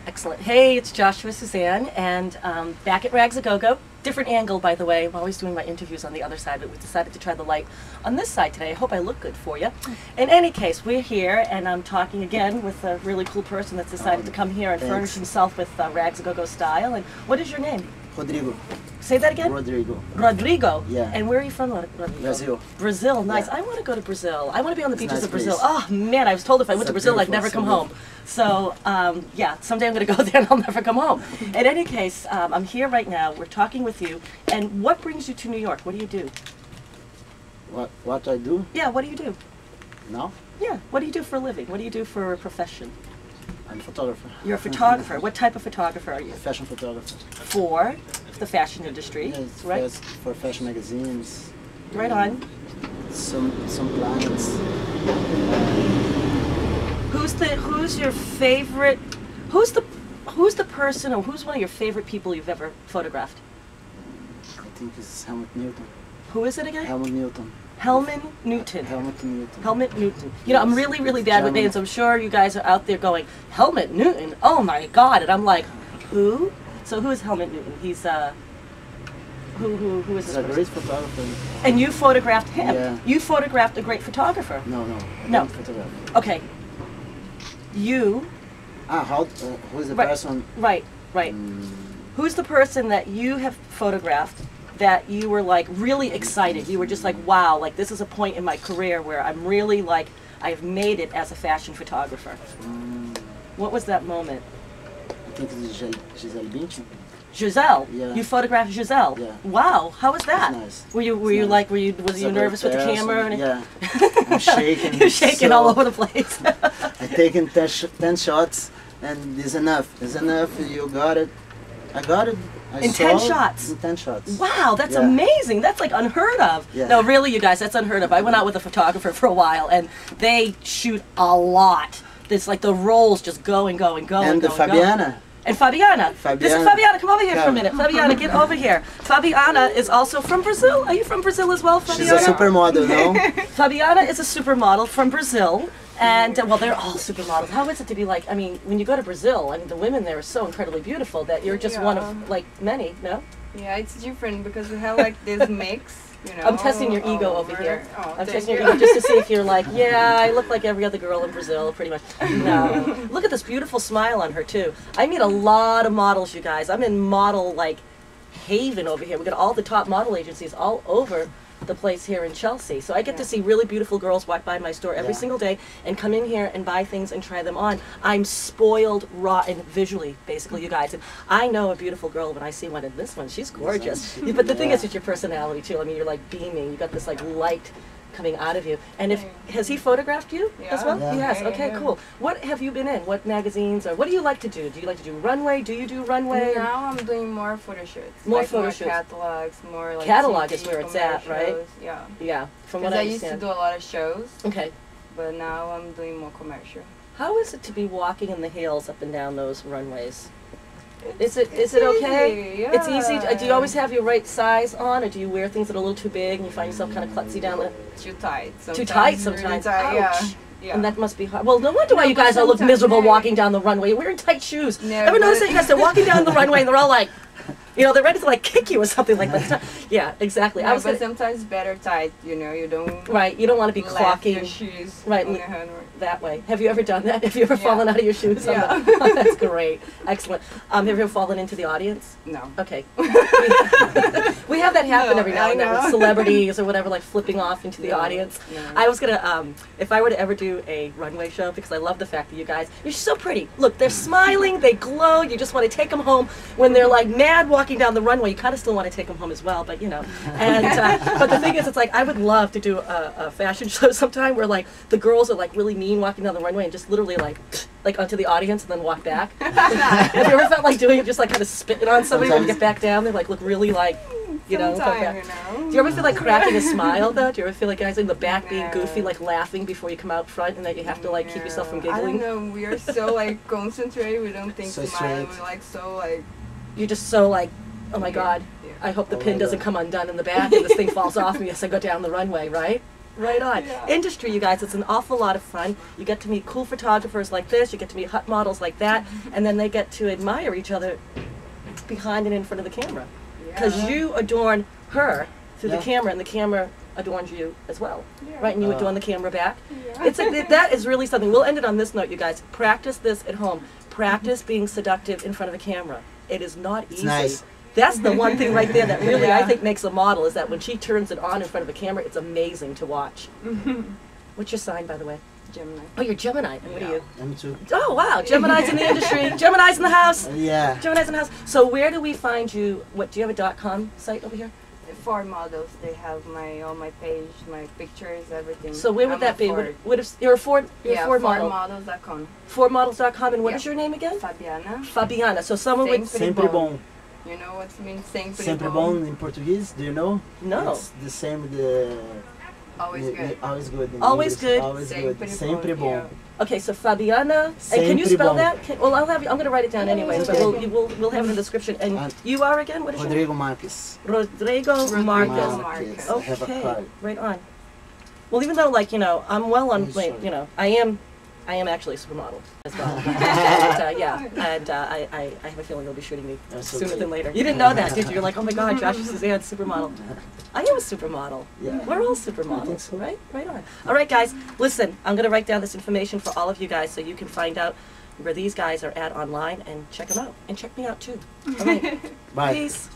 Excellent. Hey, it's Joshua Suzanne, and back at Rags-A-GoGo. Different angle, by the way. I'm always doing my interviews on the other side, but we decided to try the light on this side today. I hope I look good for you. In any case, we're here, and I'm talking again with a really cool person that's decided to come here and furnish himself with Rags-A-GoGo style. And what is your name? Rodrigo. Say that again? Rodrigo. Rodrigo? Yeah. And where are you from, Rodrigo? Brazil. Brazil, nice. Yeah. I want to go to Brazil. I want to be on the beaches nice of Brazil. place. Oh, man, I was told if I went to Brazil, I'd never come home. So, yeah, someday I'm going to go there and I'll never come home. In any case, I'm here right now. We're talking with you. And what brings you to New York? What do you do? What I do Yeah, what do you do? now? Yeah, what do you do for a living? What do you do for a profession? I'm a photographer. You're a photographer. What type of photographer are you? Fashion photographer. For the fashion industry, Yes, right? for fashion magazines. Right on. Some clients. Who's your favorite? Who's the person, or who's one of your favorite people you've ever photographed? I think it's Helmut Newton. Who is it again? Helmut Newton. Helmut Newton. Helmut Newton. Helmut Newton. You know, I'm really, really bad with names. I'm sure you guys are out there going, Helmut Newton? Oh my God! And I'm like, who? So who is Helmut Newton? He's who is He's this a person? great photographer. And you photographed him. Yeah. You photographed a great photographer. No. No. Photographer. Okay. You. Who's the Right. person? Right. Who's the person that you have photographed that you were like really excited? You were just like, wow, like this is a point in my career where I'm really like, I've made it as a fashion photographer. What was that moment? I think it's Gisele Bündchen. Giselle. Yeah. You photographed Giselle. Yeah. Wow. How was that? Nice. Were you Nice. was you nervous with the camera? And Yeah. I'm shaking. You're shaking so all over the place. I taken 10 shots, and it's enough. It's enough. You got it. I got it. In 10 shots? In 10 shots. Wow, that's Yeah. amazing. That's like unheard of. Yeah. No, really, you guys, that's unheard of. I went out with a photographer for a while, and they shoot a lot. It's like the rolls just go and go and go And and the go and go. Fabiana. And Fabiana. This is Fabiana. Fabiana. Come over here for a Come. minute. Fabiana, get over here. Fabiana is also from Brazil. Are you from Brazil as well, Fabiana? She's a supermodel, no? Fabiana is a supermodel from Brazil. And, well, they're all supermodels. How is it to be like, I mean, when you go to Brazil, I mean, the women there are so incredibly beautiful that you're just one of, like, many, no? Yeah, it's different because we have like this mix, you know. I'm testing your ego over here. Oh, I'm thank testing your you. ego just to see if you're like, yeah, I look like every other girl in Brazil, pretty much. No. Look at this beautiful smile on her, too. I meet a lot of models, you guys. I'm in model, like, haven over here. We got all the top model agencies all over the place here in Chelsea. So I get to see really beautiful girls walk by my store every single day and come in here and buy things and try them on. I'm spoiled rotten visually, basically, you guys. And I know a beautiful girl when I see one, and this one, she's gorgeous. But the thing is, it's your personality too. I mean, you're like beaming. You got this like light coming out of you. And if has he photographed you as well? Yeah. He has. Yeah, Okay, yeah. cool. What have you been in? What magazines or what do you like to do? Do you like to do runway? Do you do runway? Now I'm doing more photo shoots. More like photo more shoots. catalogs, more like Catalog TV is where it's at, right? commercials, Yeah. Yeah, from what Because I I used to understand. do a lot of shows, Okay. but now I'm doing more commercial. How is it to be walking in the heels up and down those runways? Is it okay? Easy, It's easy. yeah. Do you always have your right size on, or do you wear things that are a little too big and you find yourself kind of klutzy down the? Too tight. Too tight really sometimes. tight, Ouch. Yeah. And that must be hard. Well, no wonder why No, you but guys all look sometimes- miserable no. walking down the runway. You're wearing tight shoes. No, Ever notice but- that you guys are walking down the runway and they're all like, you know, they're ready to like kick you or something like that. Yeah, exactly. Yeah, I was but gonna, sometimes better tight, you know, you don't right. You don't want to be left your clocking shoes Right, on li- the hand. that way. Have you ever done that? Have you ever Yeah. fallen out of your shoes? on Yeah. the- Oh, that's great. Excellent. Have you ever fallen into the audience? No. Okay. We have that happen No, every now I and then with know. celebrities or whatever, like flipping off into the No, audience. no. I was gonna, if I were to ever do a runway show, because I love the fact that you guys, you're so pretty. Look, they're smiling, they glow. You just want to take them home when they're like mad walking down the runway. You kind of still want to take them home as well, but you know. And but the thing is, it's like I would love to do a fashion show sometime where like the girls are like really mean walking down the runway and just literally like onto the audience and then walk back. Have you ever felt like doing it, just like kind of spitting on somebody when you get back down? They like look really like, you know. come Sometime, back. you know. Do you ever feel like cracking a smile though? Do you ever feel like guys in the back being No. goofy, like laughing before you come out front, and that you have to like keep yourself from No, I giggling? don't know. We are so like concentrated. We don't think So too much. straight. We're like so like. You're just so like, oh my Yeah. God, Yeah. I hope the Oh pin my doesn't God. come undone in the back and this thing falls off me as I go down the runway, right? Right on. Yeah. Industry, you guys, it's an awful lot of fun. You get to meet cool photographers like this, you get to meet hot models like that, and then they get to admire each other behind and in front of the camera. Because you adorn her through the camera, and the camera adorns you as well. Yeah. Right? And you adorn the camera back. Yeah. It's like, that is really something. We'll end it on this note, you guys. Practice this at home. Practice being seductive in front of the camera. It is not easy. Nice. That's the one thing right there that really I Yeah. think makes a model, is that when she turns it on in front of the camera, it's amazing to watch. What's your sign, by the way? Gemini. Oh, you're Gemini. And what are you? I'm too. Oh, wow. Gemini's in the industry. Gemini's in the house. Yeah. Gemini's in the house. So where do we find you? What, do you have a .com site over here? For models, they have on my page, my pictures, everything. So where would I'm that a be? Ford. Would if you're a Ford, you're Yeah, a Ford model. Fordmodels.com. Fordmodels.com. And what Yeah. is your name again? Fabiana. Fabiana. So someone would... Sempre bom. You know what means sempre Sempre bom? bom in Portuguese, do you know? No. It's the same, the... Always good. Always good. in Always English. good. Always Sempre good. Sempre bom, bom. Okay, so Fabiana, and can you Sempre spell bom. that? Well, I'll have you, I'm going to write it down anyway, It's but okay. we'll have it in the description. And you are again? What is your name? Rodrigo Marques. Rodrigo Rodrigo Marques. Marques. I have a Okay, card. right on. Well, even though, like, you know, I'm well on, I'm like, sorry. you know, I am actually a supermodel as well. And, yeah, and I have a feeling they'll be shooting me That's sooner okay. than later. You didn't know that, did you? You're like, oh my God, Josh and Suzanne, supermodel. I am a supermodel. Yeah. We're all I think supermodels, so. right? Right on. All right, guys, listen, I'm going to write down this information for all of you guys so you can find out where these guys are at online and check them out. And check me out, too. All right. Bye. Peace.